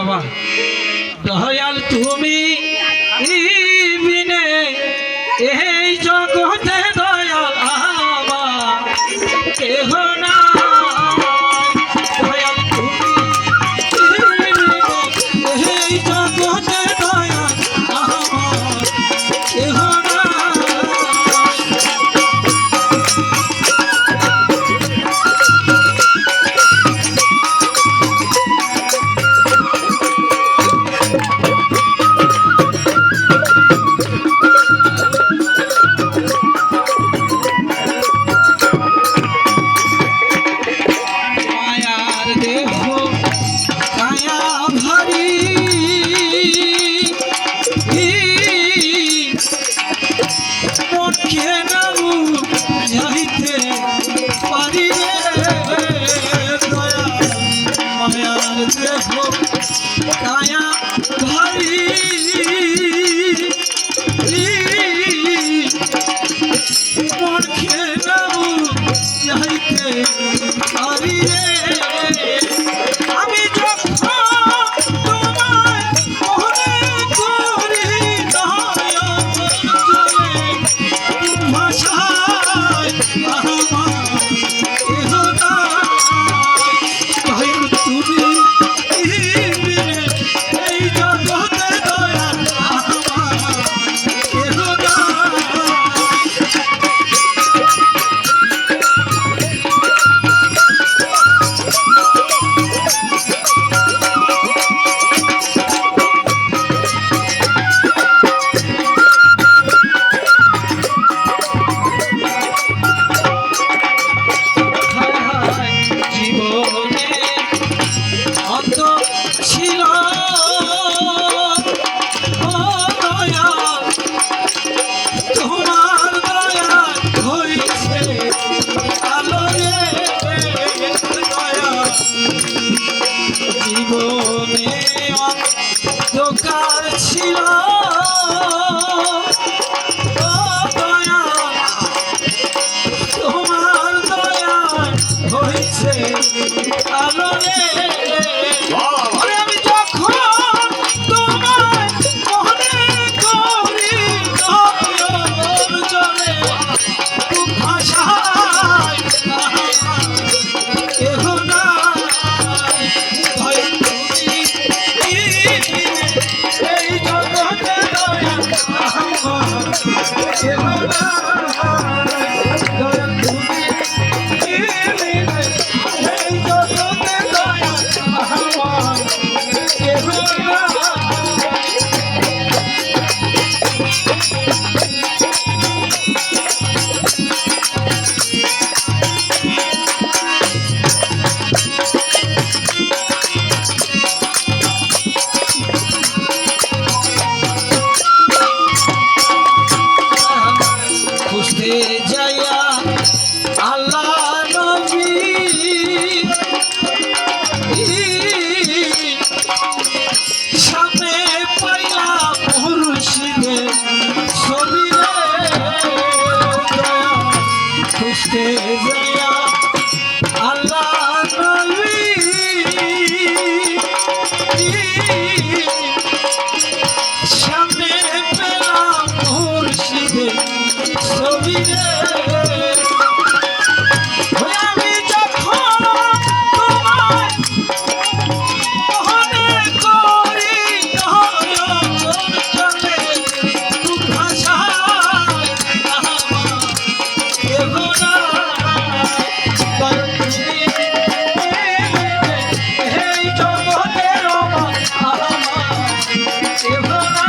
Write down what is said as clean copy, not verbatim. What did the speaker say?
বাবা দয়াল তুমি বিনে এই জগতে দয়াল আমার কেহ না দয়াল তুমি এই জগতে দয়াল আমার কেহ না কায়া ভারি মন খেলাম যাইতে পারি রে আমি যখন তোমায় মনে করি ভাষায় দোকার ছিল তোমার দয়া হয়েছে আলো রে আমি যখন তোমায় মনে করি চলে ভাষায় কেহ না এই জগতে দয়া আমার কেহ না দয়া তুমি এই জগতে দয়া আমার কেহ না যাইয়া আল্লাহ নবী সামনে পাইলাম মুর্শিদের ছবি খুঁজতে যাইয়া আল্লাহ নবী সামনে পেলাম মুর্শিদের ছবি আমি যখন তোমায় মনে করি চলে ভাষায় কেহ না এই জগতের কেহ না